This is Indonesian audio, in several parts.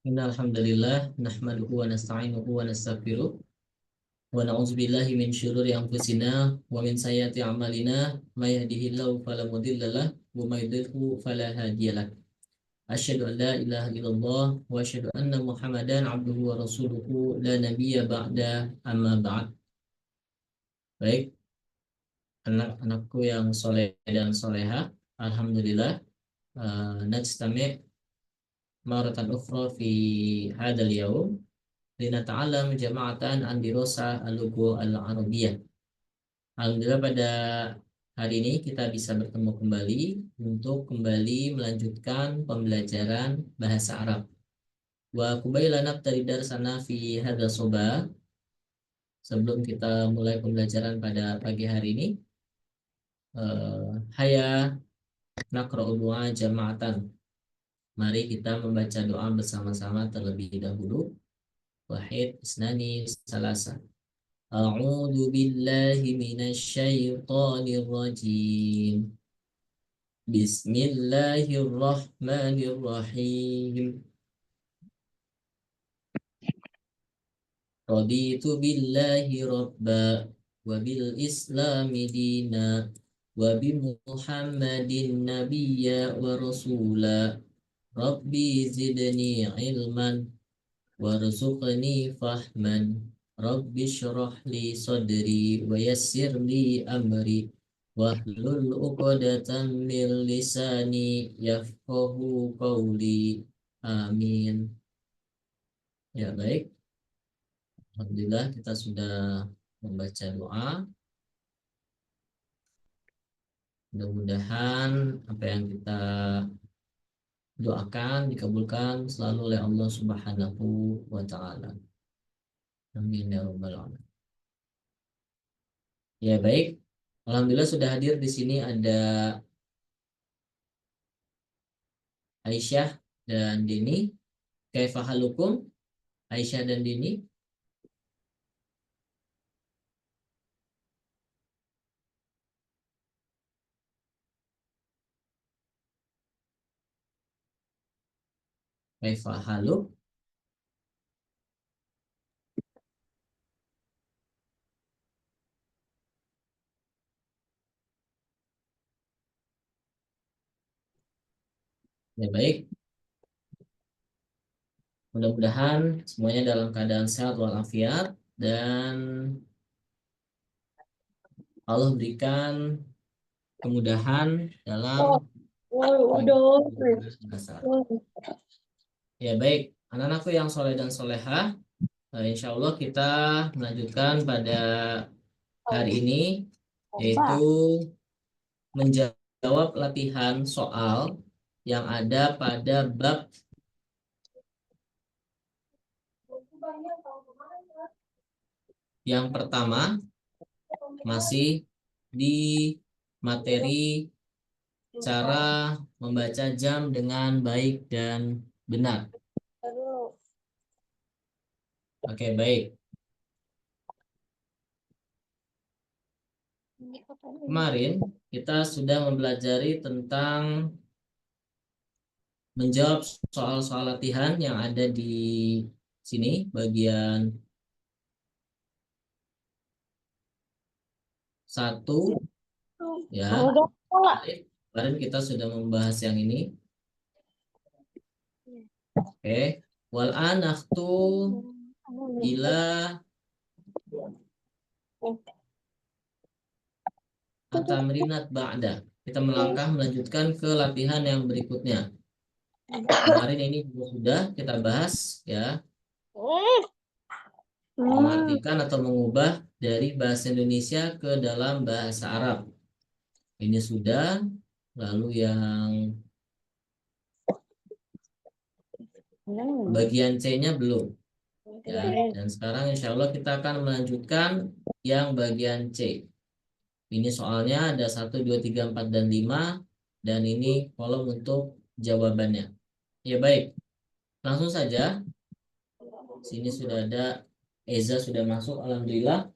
Innal hamdalillah nahmaduhu wa nasta'inuhu wa nastaghfiruh wa na'udzu billahi min syururi anfusina wa min sayyiati a'malina may yahdihillahu fala mudhillalah wa may yudhlilhu fala hadiyalah. Asyhadu an la ilaha illallah wa asyhadu anna Muhammadan abduhu wa rasuluhu la nabiyya ba'da amma ba'd. Baik, anak-anakku yang soleh dan soleha, alhamdulillah najtami' maratan ukhra fi hadzal yaum linata'allam jama'atan an dirasa al-lugha al-arabiyyah. Alhamdulillah pada hari ini kita bisa bertemu kembali untuk kembali melanjutkan pembelajaran bahasa Arab. Wa qabaila nabtadi darsana fi hadzal soba. Sebelum kita mulai pembelajaran pada pagi hari ini, haya naqra'u du'a jama'atan. Mari kita membaca doa bersama-sama terlebih dahulu. Wahid, isnani, salasa. A'udzu billahi minasy syaithanir rajim. Bismillahirrahmanirrahim. Raditu billahi rabba wa bil islami dina wa bi Muhammadin nabiyya wa rasula. Rabbi zidni ilman warzuqni fahman. Rabbi syrah li sadri wa yassir li amri wahlul 'uqdatam min lisani yafqahu qawli. Amin. Ya baik, alhamdulillah kita sudah membaca doa. Mudah-mudahan apa yang kita doakan dikabulkan selalu oleh Allah Subhanahu wa taala. Amin ya rabbal alamin. Ya baik, alhamdulillah sudah hadir di sini ada Aisyah dan Dini. Kaifa halukum Aisyah dan Dini? Kaifa haluk? Ya baik, mudah-mudahan semuanya dalam keadaan sehat walafiat dan Allah berikan kemudahan dalam bahasa. Ya baik, anak-anakku yang soleh dan solehah, insya Allah kita melanjutkan pada hari ini, yaitu menjawab latihan soal yang ada pada bab yang pertama, masih di materi cara membaca jam dengan baik dan benar. Oke, baik. Kemarin kita sudah mempelajari tentang menjawab soal-soal latihan yang ada di sini, bagian 1 ya. Kemarin kita sudah membahas yang ini. Oke, wal anaktu ila atamrinat ba'da. Kita melangkah melanjutkan ke latihan yang berikutnya. Kemarin ini sudah kita bahas ya, mengartikan atau mengubah dari bahasa Indonesia ke dalam bahasa Arab. Ini sudah, lalu yang bagian C-nya belum. Ya, dan sekarang insya Allah kita akan melanjutkan yang bagian C. Ini soalnya ada 1, 2, 3, 4, dan 5. Dan ini kolom untuk jawabannya. Ya baik, langsung saja. Sini sudah ada Eza sudah masuk, alhamdulillah.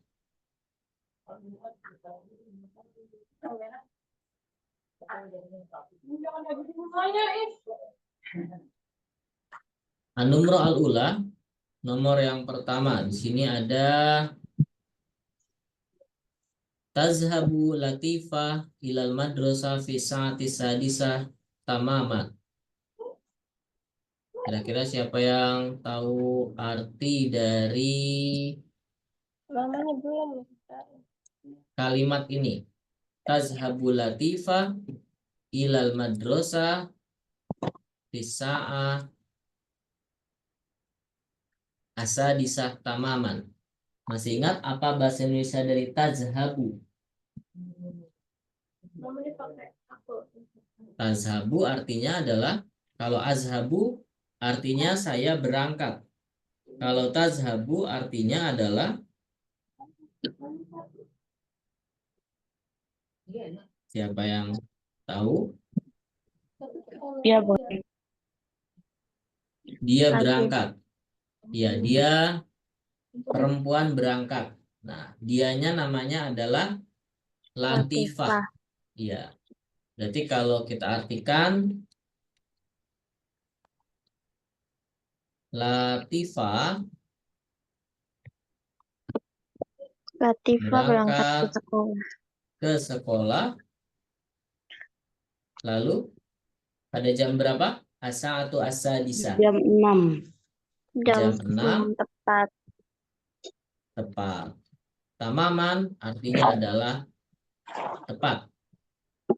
An-numru al-ula, nomor yang pertama. Di sini ada tazhabu latifah ilal madrasah fi sa'ati sadisah tamaman. Kira-kira siapa yang tahu arti dari Namanya belum. kalimat ini? Tazhabu latifah ilal madrasah fi sa'ah asadisah tamaman. Masih ingat apa bahasa Indonesia dari tazhabu? Namanya pakai aku. Tazhabu artinya adalah, kalau azhabu artinya saya berangkat. Kalau tazhabu artinya adalah, siapa yang tahu? Ya, boleh. Dia berangkat. Ya, dia perempuan berangkat. Nah, dianya namanya adalah latifah. Ya. Berarti kalau kita artikan latifah Latifah berangkat ke berangkat sekolah. ke sekolah, lalu pada jam berapa? As-sa'atu as-sadisah. Jam 6. Jam 6 6 tepat. tepat. Tamaman artinya adalah tepat.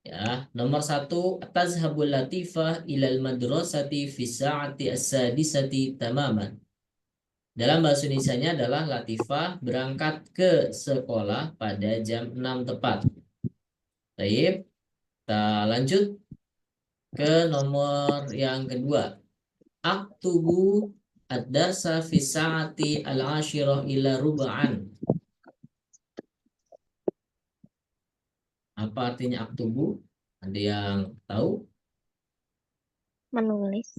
Ya, nomor 1, tazhabul latifah ilal madrasati fi sa'ati as-sadisati tamaman. Dalam bahasa Indonesianya adalah latifah berangkat ke sekolah pada jam 6 tepat. Baik, kita lanjut ke nomor yang kedua. Aktubu ad-darsa fi sa'ati al-ashirah ila ruba'an. Apa artinya aktubu? Ada yang tahu? Menulis.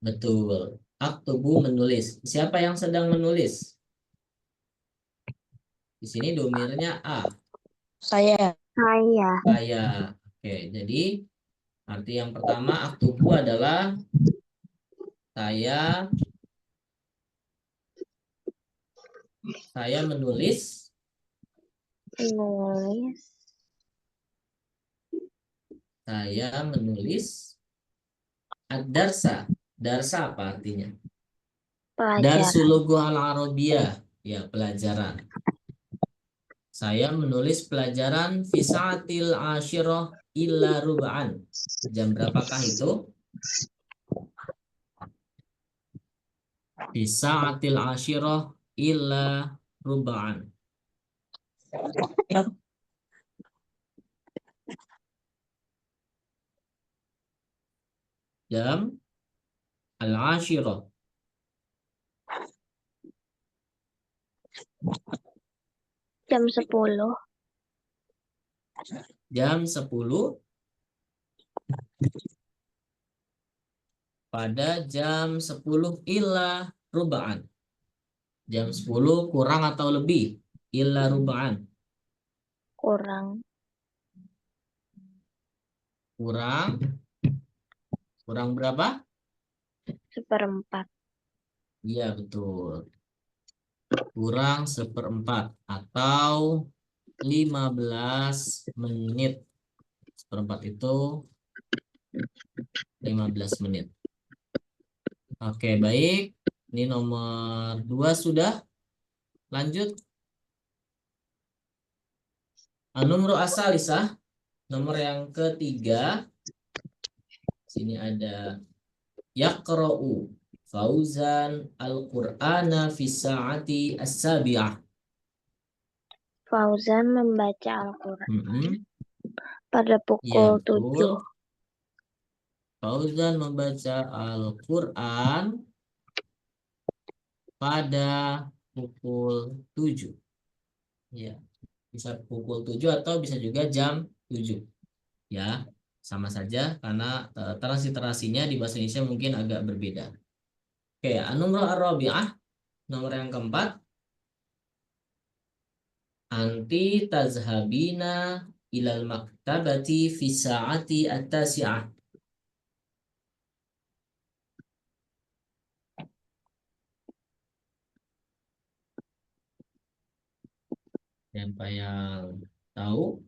Betul. Aktubu menulis. Siapa yang sedang menulis? Di sini domirnya A. Saya. Saya. Oke, jadi arti yang pertama aktubu adalah saya menulis. Menulis. Saya menulis ad-darsa. Darsa apa artinya? Pelajaran. Darsul Lughah al-Arabiyah. Ya, pelajaran. Saya menulis pelajaran fisaatil asyirah illa ruba'an. Jam berapakah itu? Fisaatil asyirah illa ruba'an. Jam al-asyirah. Jam 10. Jam 10 pada jam 10 illa ruba'an. Jam 10 kurang atau lebih? Illa ruba'an. Kurang. Kurang berapa? 1/4. Iya, betul. Kurang 1/4 atau 15 menit. 1/4 itu 15 menit. Oke, baik. Ini nomor 2 sudah. Lanjut. Nomor asalisah. Nomor yang ketiga. Sini ada yaqra'u Fauzan al-Qur'ana fi sa'ati as-sabi'ah. Fauzan membaca Al-Quran pada Ya, pukul betul. 7. Fauzan membaca Al-Quran pada pukul 7. Ya, bisa pukul 7 atau bisa juga jam 7. Ya, sama saja karena transliterasinya di bahasa Indonesia mungkin agak berbeda. Oke, an-numru ar-rabi'ah, nomor yang keempat. Anti tazhabina ilal maktabati fi sa'ati at-tasi'ah. Siapa yang tahu?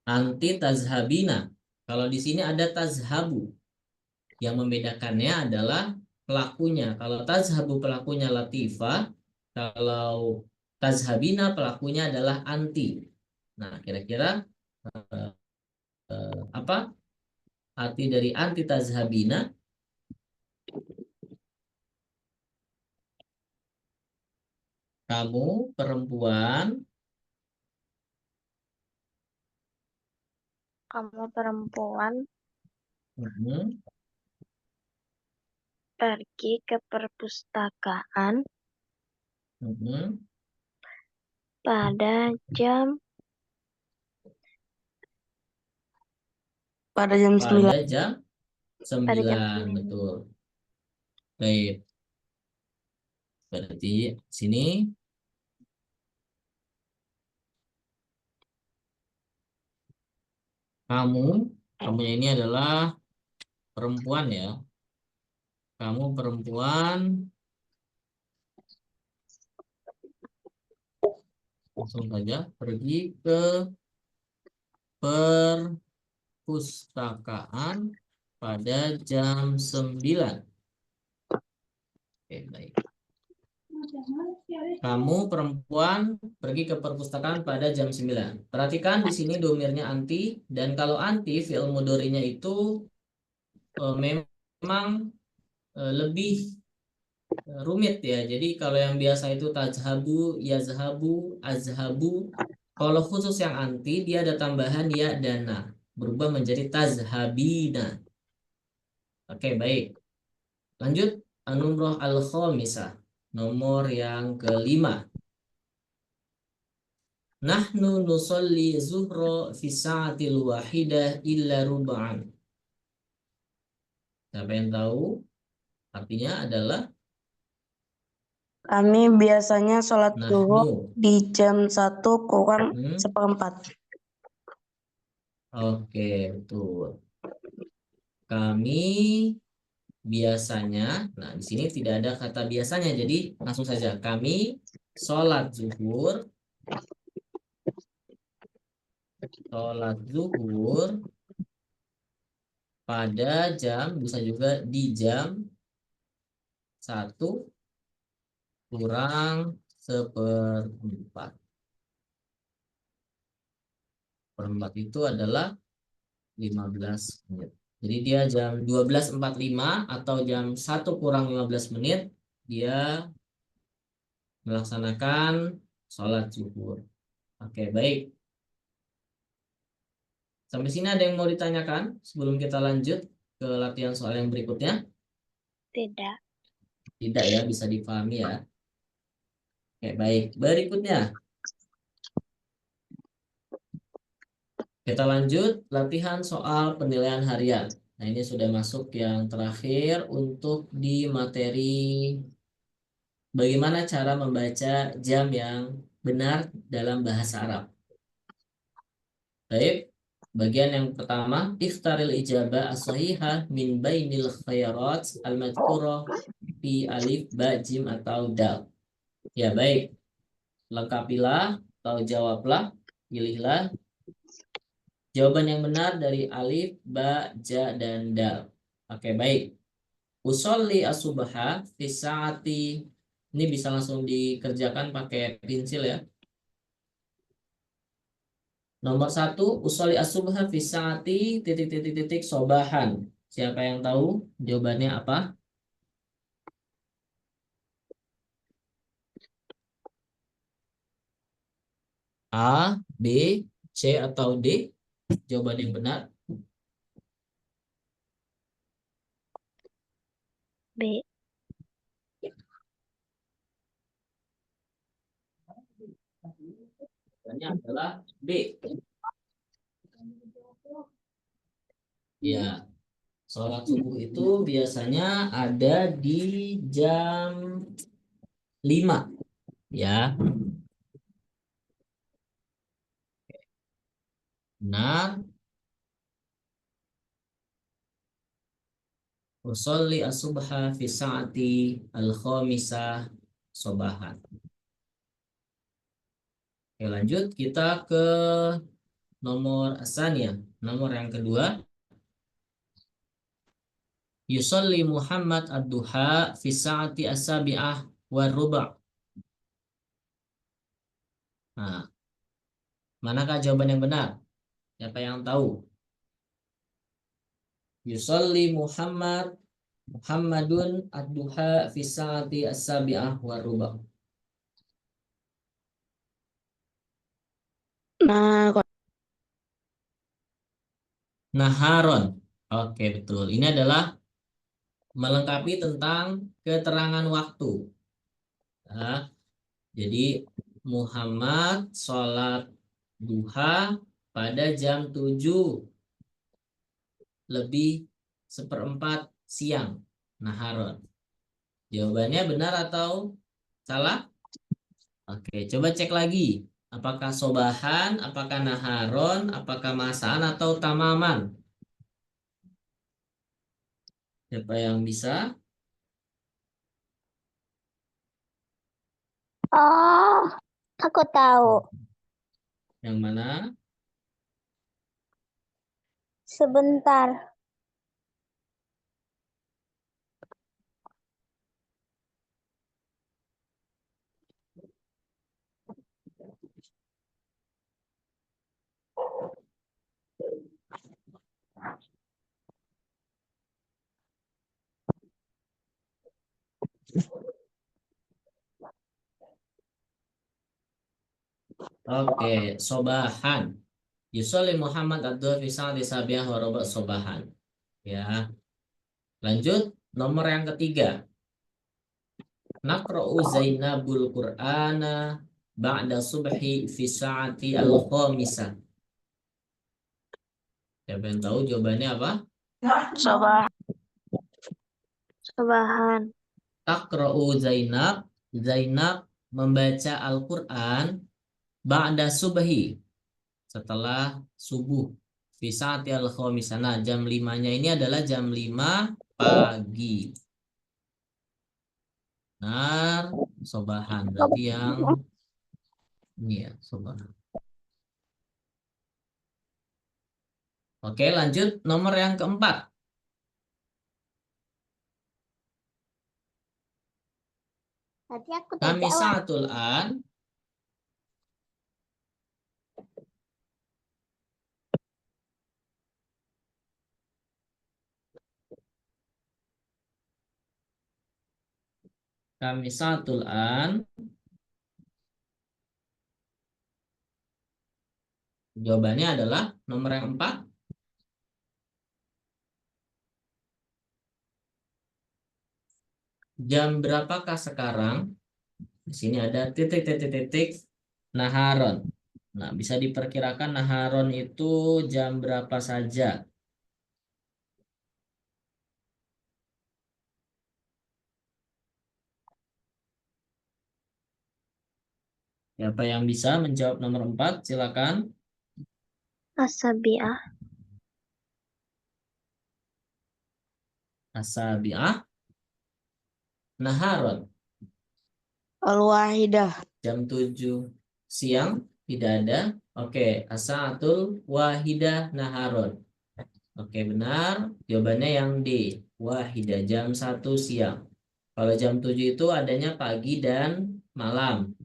Anti tazhabina. Kalau di sini ada tazhabu. Yang membedakannya adalah pelakunya. Kalau tazhabu pelakunya Latifah, kalau tazhabina pelakunya adalah anti. Nah, kira-kira apa arti dari anti tazhabina? Kamu perempuan Kamu perempuan mm, pergi ke perpustakaan mm, pada jam pada jam pada jam 9, 9. betul. Baik, berarti sini kamunya ini adalah perempuan ya. Kamu perempuan, langsung saja pergi ke perpustakaan pada jam 9. Oke, baik. Kamu perempuan pergi ke perpustakaan pada jam 9. Perhatikan di sini domirnya anti, dan kalau anti fi'il mudhari'nya itu memang lebih rumit ya. Jadi kalau yang biasa itu tajhabu, yazhabu, azhabu. Kalau khusus yang anti dia ada tambahan ya dan na, berubah menjadi tazhabina. Oke, baik. Lanjut, an-numrah al-khamisah. Nomor yang kelima. Nahnu nusalli zuhra fi sa'atil wahidah illa ruba'an. Siapa yang tahu? Artinya adalah Kami biasanya sholat zuhur nahnu. di jam 1 kurang Hmm, seperempat. Oke, betul. Kami biasanya, nah di sini tidak ada kata biasanya, jadi langsung saja sholat zuhur pada jam, bisa juga di jam 1 kurang seperempat. Perempat itu adalah 15 menit. Jadi dia jam 12.45 atau jam 1 kurang 15 menit dia melaksanakan sholat zuhur. Oke, baik. Sampai sini ada yang mau ditanyakan sebelum kita lanjut ke latihan soal yang berikutnya? Tidak. Tidak ya, bisa dipahami ya. Oke, baik. Berikutnya, kita lanjut latihan soal penilaian harian. Nah, ini sudah masuk yang terakhir untuk di materi bagaimana cara membaca jam yang benar dalam bahasa Arab. Baik, bagian yang pertama, ikhtaril ijabah as-sahihah min bainil khairat al-madhkurah fi alif, ba, jim, atau dal. Ya, baik. Lengkapilah atau jawablah, pilihlah jawaban yang benar dari alif, ba, ja, dan dal. Oke, baik. Usolli as-subha fi saati. Ini bisa langsung dikerjakan pakai pensil ya. Nomor 1, usolli as-subha fi saati titik titik titik sobahan. Siapa yang tahu jawabannya apa? A, B, C, atau D? Jawaban yang benar. B. Jawabannya adalah B. Ya, sholat subuh itu biasanya ada di jam 5, ya. Benar. Usolli as-subha fi sa'ati al-khamisah sobahan. Oke, lanjut kita ke nomor asalnya. Nomor yang kedua. Yusolli Muhammad ad-duha fi sa'ati as-sabi'ah wa ruba'. Nah, manakah jawaban yang benar? Siapa yang tahu? Yusolli Muhammadun ad-duha fi sa'ati as-sabi'ah wa ruba'. Nah, Naharon. Oke, betul. Ini adalah melengkapi tentang keterangan waktu. Nah, jadi Muhammad sholat duha pada jam 7:04 siang. Naharon. Jawabannya benar atau salah? Oke, coba cek lagi. Apakah sobahan, apakah naharon, apakah masaan atau tamaman? Siapa yang bisa? Oh, aku tahu. Yang mana? Sebentar. Oke, sobahan. Yusolli Muhammad Abdul fi sa'ati sabiah wa ruba' sobahan. Ya. Lanjut nomor yang ketiga. Naqra'u Zainabul Qur'ana ba'da subhi fi sa'ati al-khamisah. Siapa yang tahu jawabannya apa? coba Sobahan. Taqra'u Zainab membaca Al-Qur'an ba'da subhi, setelah subuh, fi sa'ati al-khamisah. Nah, jam 5-nya ini adalah jam 5 pagi. Benar, sobahan. Berarti yang ini ya, sobahan. Oke, lanjut nomor yang keempat. Tadi aku udah Kami jawab. sa'atul an. Kami sa'atul an. Jawabannya adalah nomor yang 4. Jam berapakah sekarang? Di sini ada titik-titik-titik naharon. Nah, bisa diperkirakan naharon itu jam berapa saja? Siapa yang bisa menjawab nomor 4? Silakan. Asabiah. Asabi'ah. Naharon. al-wahidah. Jam 7 siang. Tidak ada. Oke. Asa'atul wahidah naharon. Oke, benar. Jawabannya yang D. Wahidah, jam 1 siang. Kalau jam 7 itu adanya pagi dan malam.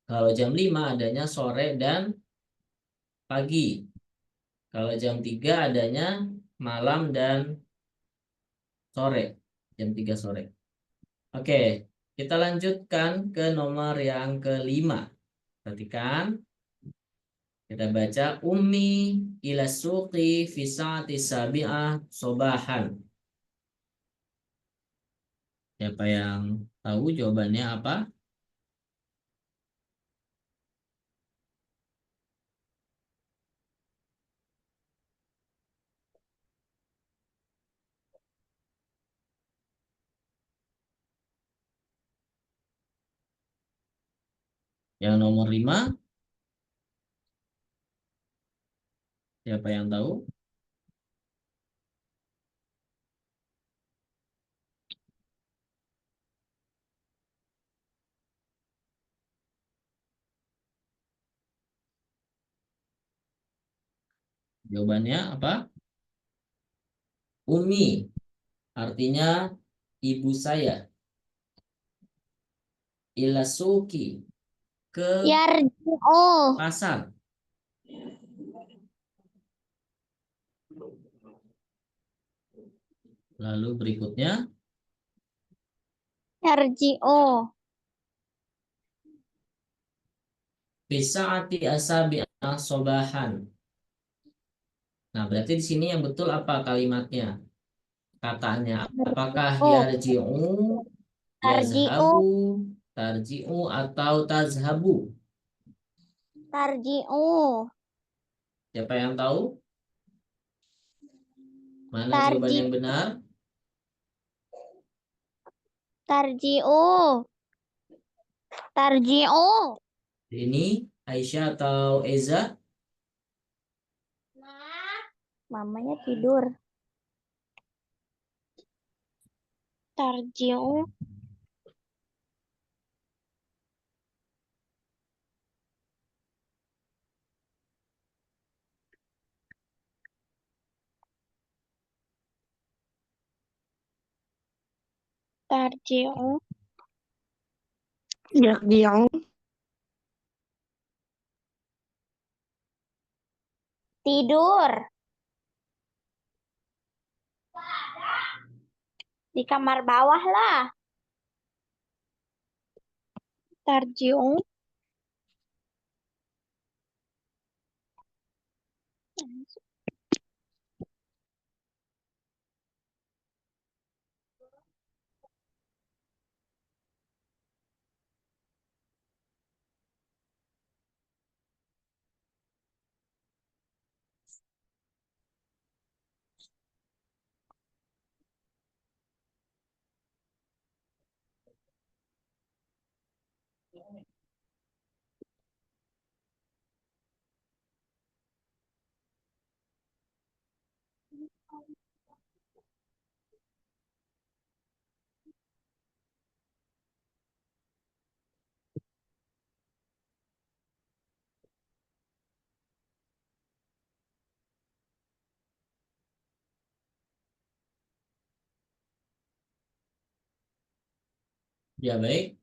Kalau jam 5 adanya sore dan pagi. Kalau jam 3 adanya malam dan sore. Jam 3 sore. Oke, kita lanjutkan ke nomor yang kelima. Perhatikan. Kita baca ummi ila suqi fi sa'ati sabi'ah sobahan. Siapa yang tahu jawabannya apa? Yang nomor 5, siapa yang tahu? Jawabannya apa? Umi, artinya ibu saya. Ilasuki, ke Yarji'u. pasar. Lalu berikutnya, Yarji'u. Bisaati asabi'a sobahan. Nah, berarti di sini yang betul apa kalimatnya? Katanya, apakah Oh, yarji'u, tarji'u. yazhabu, tarji'u, atau tazhabu? Tarji'u. Siapa yang tahu? Mana jawaban Tarji. yang benar? Tarji'u. Tarji'u. Ini Aisyah atau Eza? Mamanya tidur. Tarji'u. Tarji'u. Yarji'u. Tidur. Di kamar bawah lah. Tarji'u. Ya, baik.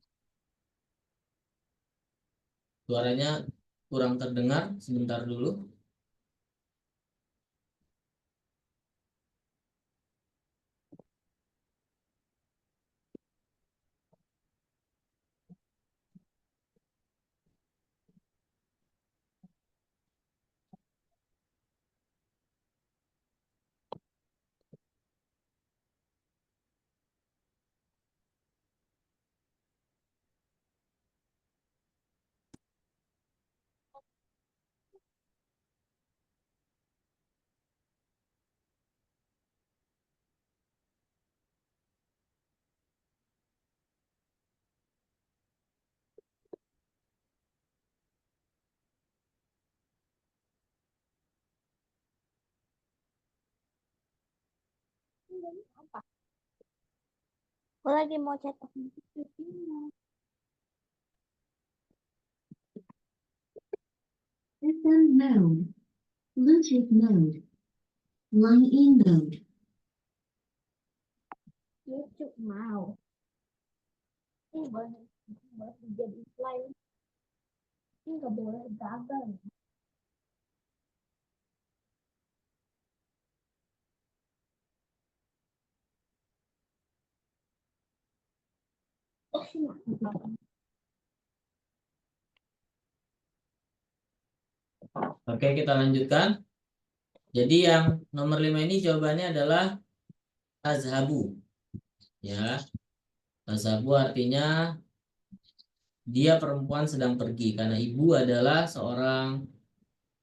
Suaranya kurang terdengar, sebentar dulu. Aku lagi mau cetak. FM mode, Bluetooth mode, line in mode. YouTube mau. Ini boleh jadi slide. Ini nggak boleh gagal. Oke, kita lanjutkan. Jadi yang nomor 5 ini jawabannya adalah tazhabu. Ya, tazhabu artinya dia perempuan sedang pergi. Karena ibu adalah seorang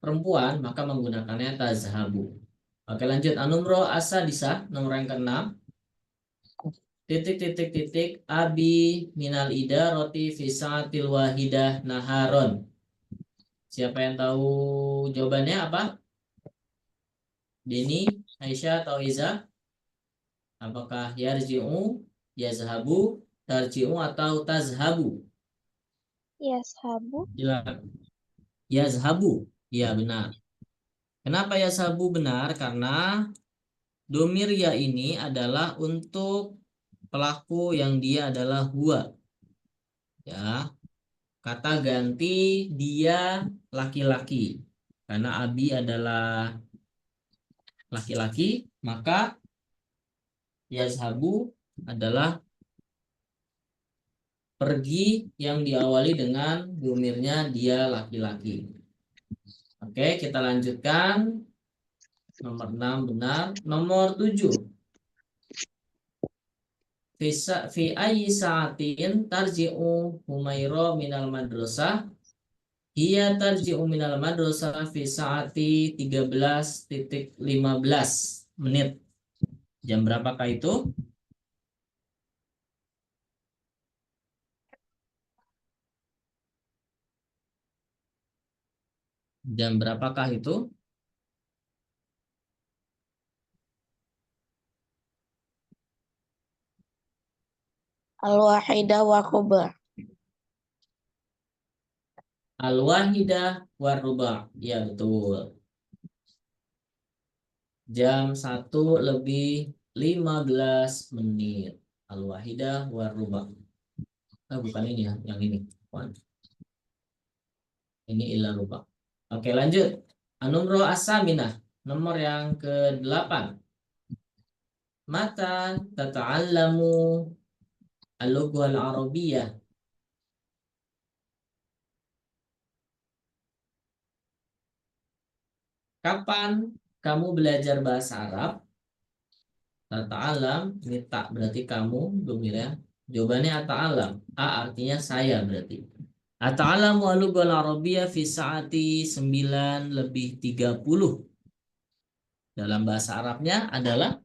perempuan, maka menggunakannya tazhabu. Oke, lanjut. Anumro asadisa, nomor yang ke-6. titik abi minal ida roti fisatil wahidah naharon. Siapa yang tahu jawabannya apa? Dini, Aisyah atau Iza? Apakah yarji'u, yazhabu, tarji'u atau tazhabu? Yashabu. Silakan. Yazhabu. Ya benar. Kenapa yazhabu benar? Karena domir ya ini adalah untuk pelaku yang dia adalah huwa. Ya. Kata ganti dia laki-laki. Karena abi adalah laki-laki, maka yazhabu adalah pergi yang diawali dengan domirnya dia laki-laki. Oke, kita lanjutkan. Nomor 6 benar. Nomor 7. Fi ayyi sa'atin tarji'u Humaira minal madrasah? Hiya tarji'u minal madrasah fi sa'ati 13.15 menit. Jam berapakah itu? Jam berapakah itu? Al-wahidah wa kubah. Al-wahidah waruba. Ya betul. Jam 1:15 menit. Al-wahidah waruba. Bukan ini ya, yang ini. Bukan. Ini illa ruba. Oke, lanjut. An-numru as-saminah. Nomor yang ke-8. Mata tata'allamu al-lughah al-arabiyyah? Kapan kamu belajar bahasa Arab? Tata'allam, ini tak berarti kamu, domirnya. Jawabannya ata'allam. A artinya saya berarti. Ata'allamu al-lughah al-arabiyyah fi sa'ati 9:30. Dalam bahasa Arabnya adalah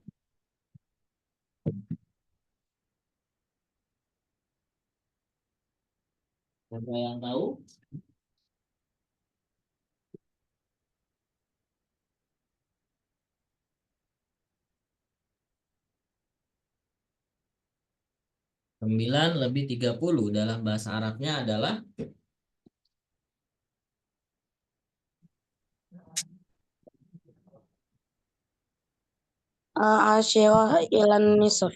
siapa yang tahu? 9:30 dalam bahasa Arabnya adalah Al-ashirah ilan nisf.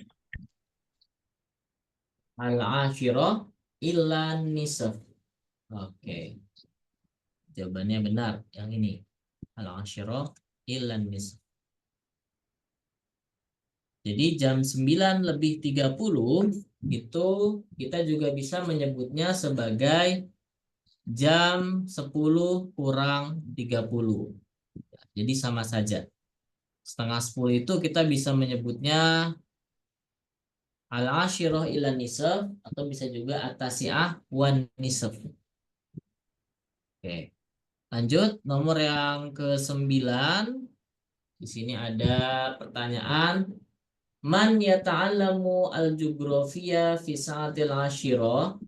al-ashirah illa nisf. Oke, jawabannya benar yang ini. Al-ashirah illa nisf. Jadi jam 9:30 itu kita juga bisa menyebutnya sebagai jam 10:30. Jadi sama saja. 9:30 itu kita bisa menyebutnya al-ashirah ila nisf atau bisa juga at-tasi'ah wan nisf. Oke. Lanjut nomor yang ke-9. Di sini ada pertanyaan, man yata'allamu al-jugrafiyya fi sa'atil ashirah?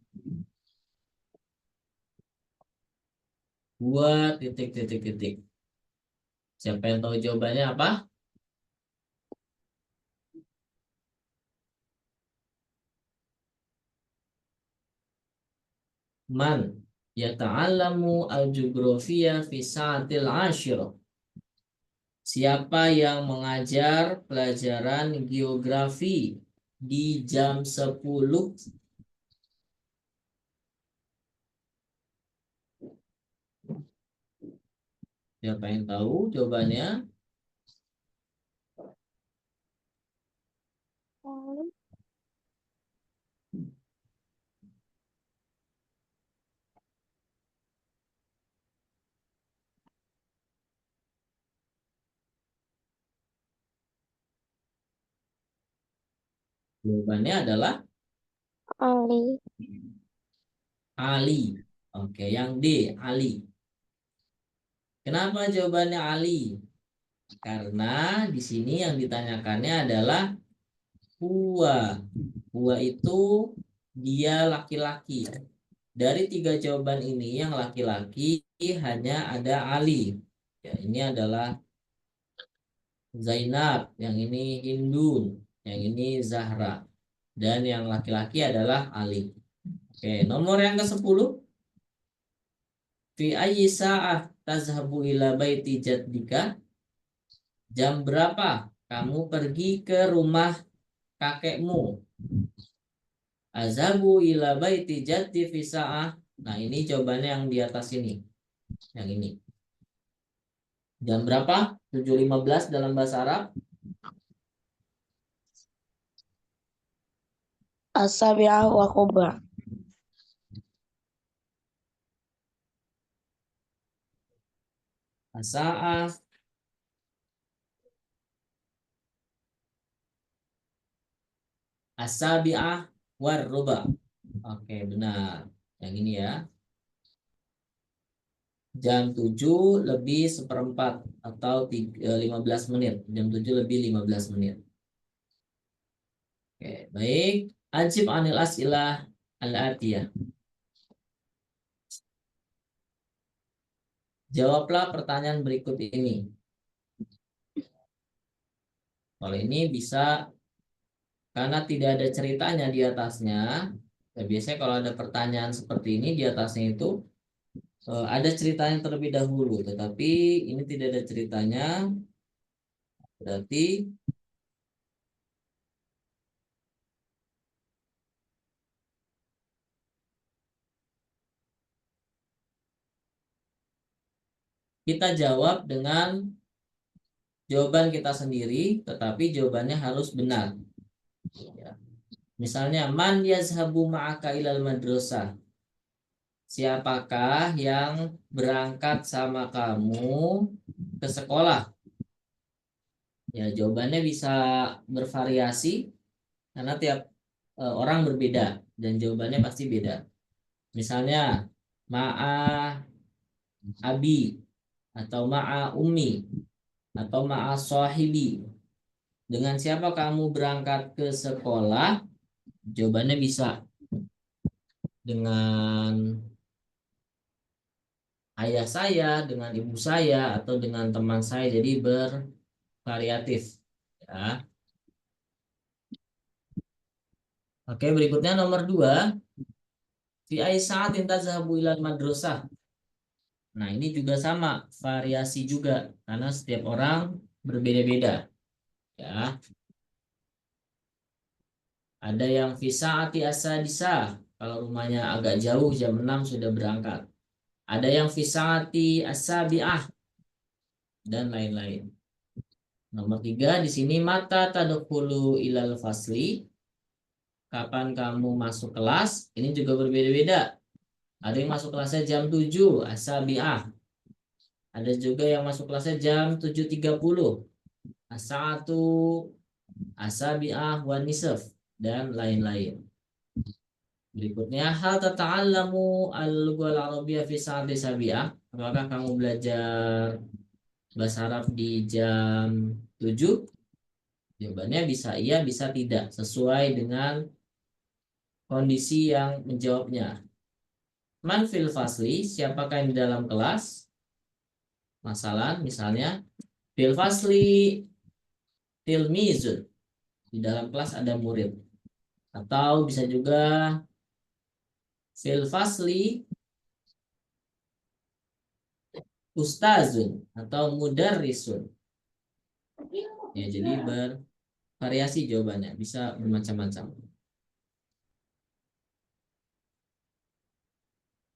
Buat titik. Siapa yang tahu jawabannya apa? Man yata'allamu al-jugrafiyya fi sa'atil ashirah? Siapa yang mengajar pelajaran geografi di jam 10? Siapa yang tahu jawabannya? Jawabannya adalah Ali. Ali. Oke, yang D, Ali. Kenapa jawabannya Ali? Karena di sini yang ditanyakannya adalah huwa. Huwa itu dia laki-laki. Dari 3 jawaban ini yang laki-laki hanya ada Ali. Ya, ini adalah Zainab, yang ini Hindun, yang ini Zahra. Dan yang laki-laki adalah Ali. Oke, nomor yang ke-10. Fi ayyi sa'ah tazhabu ila baiti jaddika? Jam berapa kamu pergi ke rumah kakekmu? Azhabu ila baiti jaddi fi sa'ah. Nah, ini jawabannya yang di atas ini. Yang ini. Jam berapa? 7.15 dalam bahasa Arab. As-sabi'ah wa kubra. As-sa'ah as-sabi'ah war ruba. Oke, benar. Yang ini ya. Jam 7 lebih seperempat atau 15 menit. Jam 7 lebih 15 menit. Oke, baik. Ajib anil as'ilah al-atiyah. Jawablah pertanyaan berikut ini. Kalau ini bisa, karena tidak ada ceritanya di atasnya. Ya, biasanya kalau ada pertanyaan seperti ini di atasnya itu ada ceritanya terlebih dahulu, tetapi ini tidak ada ceritanya, berarti kita jawab dengan jawaban kita sendiri, tetapi jawabannya harus benar. Ya. Misalnya, man yazhabu ma'aka ilal madrasah? Siapakah yang berangkat sama kamu ke sekolah? Ya, jawabannya bisa bervariasi karena tiap orang berbeda dan jawabannya pasti beda. Misalnya, ma'a abi atau ma'a ummi atau ma'a sahibi. Dengan siapa kamu berangkat ke sekolah? Jawabannya bisa dengan ayah saya, dengan ibu saya, atau dengan teman saya. Jadi bervariatif. Ya. Oke, berikutnya nomor 2. Fi ai sa'atin tazhabu ilal madrasah? Nah, ini juga sama, variasi juga karena setiap orang berbeda-beda. Ya. Ada yang fi sa'ati asadisa, kalau rumahnya agak jauh jam 6 sudah berangkat. Ada yang fi sa'ati asabi'ah dan lain-lain. Nomor 3 di sini mata tadkhulu ilal fasli? Kapan kamu masuk kelas? Ini juga berbeda-beda. Ada yang masuk kelasnya jam 7 asabi'ah. Ada juga yang masuk kelasnya jam 7.30 as-sa'atu asabi'ah wa nisf dan lain-lain. Berikutnya, hal tata'allamu al-lughal arabiyyah fi sa'ati sabi'ah? Apakah kamu belajar bahasa Arab di jam 7? Jawabannya bisa iya, bisa tidak, sesuai dengan kondisi yang menjawabnya. Man fil fasli? Siapakah yang di dalam kelas? Masalah misalnya fil fasli tilmizun. Di dalam kelas ada murid. Atau bisa juga fil fasli ustazun atau mudarrisun. Ya, jadi bervariasi jawabannya, bisa bermacam-macam.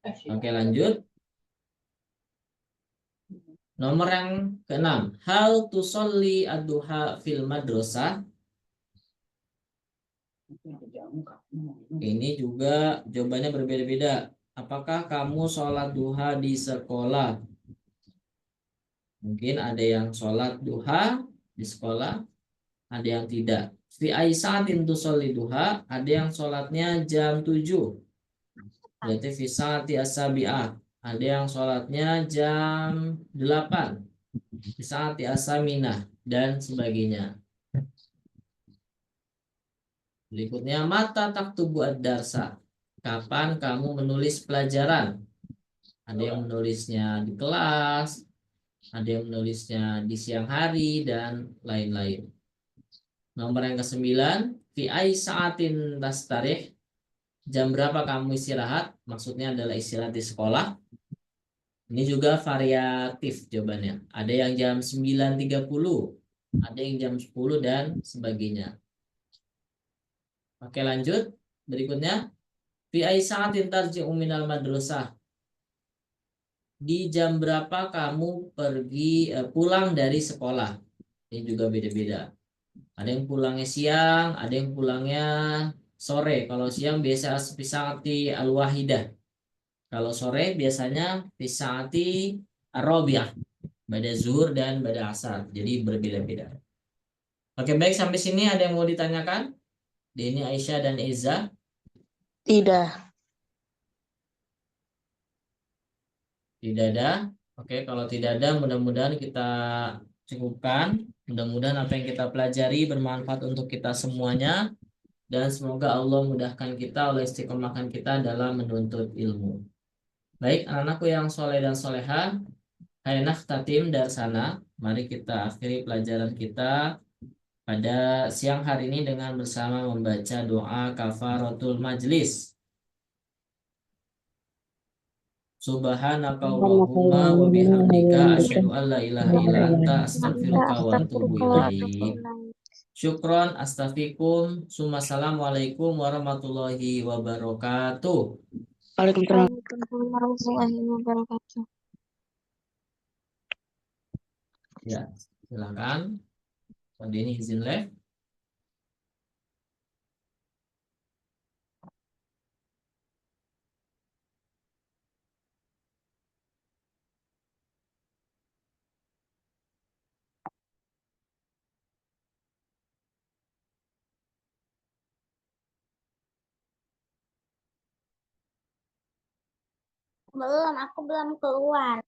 Oke, lanjut. Nomor yang ke-6. Hal tusolli ad-duha fil madrasah? Ini juga jawabannya berbeda-beda. Apakah kamu sholat duha di sekolah? Mungkin ada yang sholat duha di sekolah, ada yang tidak. Fi aisatin tusolli duha, ada yang sholatnya jam 7. Berarti fi saati as-sabi'ah. Ada yang sholatnya jam 8. Fi saati as-saminah dan sebagainya. Berikutnya mata taktubu ad-darsa. Kapan kamu menulis pelajaran? Ada yang menulisnya di kelas, ada yang menulisnya di siang hari dan lain-lain. Nomor yang ke-9, fi ai sa'atin tastarih. Jam berapa kamu istirahat? Maksudnya adalah istirahat di sekolah. Ini juga variatif jawabannya. Ada yang jam 9.30, ada yang jam 10 dan sebagainya. Oke, lanjut. Berikutnya, fi ai sa'atin tarji'u minal madrasah. Di jam berapa kamu pulang dari sekolah? Ini juga beda-beda. Ada yang pulangnya siang, ada yang pulangnya sore. Kalau siang biasa fisati al-wahidah. Kalau sore biasanya fisati ar-rabi'ah. Pada zuhur dan pada asar. Jadi berbeda-beda. Oke, baik, sampai sini ada yang mau ditanyakan? Deni, Aisyah, dan Eza? Tidak. Tidak ada. Oke, kalau tidak ada, mudah-mudahan kita cukupkan. Mudah-mudahan apa yang kita pelajari bermanfaat untuk kita semuanya. Dan semoga Allah mudahkan kita, Allah istiqomahkan kita dalam menuntut ilmu. Baik, anak-anakku yang soleh dan soleha, hayanah tatim dari sana. Mari kita akhiri pelajaran kita pada siang hari ini dengan bersama membaca doa kafaratul majlis. Subhanaka Allahumma wa bihamdika asyhadu an la ilaha illa anta astaghfiruka wa atubu ilaik. Syukron, astafikum, assalamualaikum warahmatullahi wabarakatuh. Waalaikumsalam. Waalaikumsalam warahmatullahi wabarakatuh. Ya, silakan. Pak Denny izin live. Belum, aku belum keluar.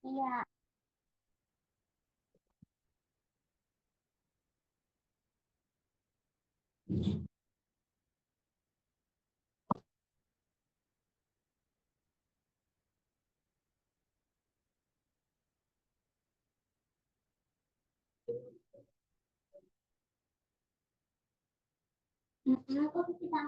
Iya. Aku kita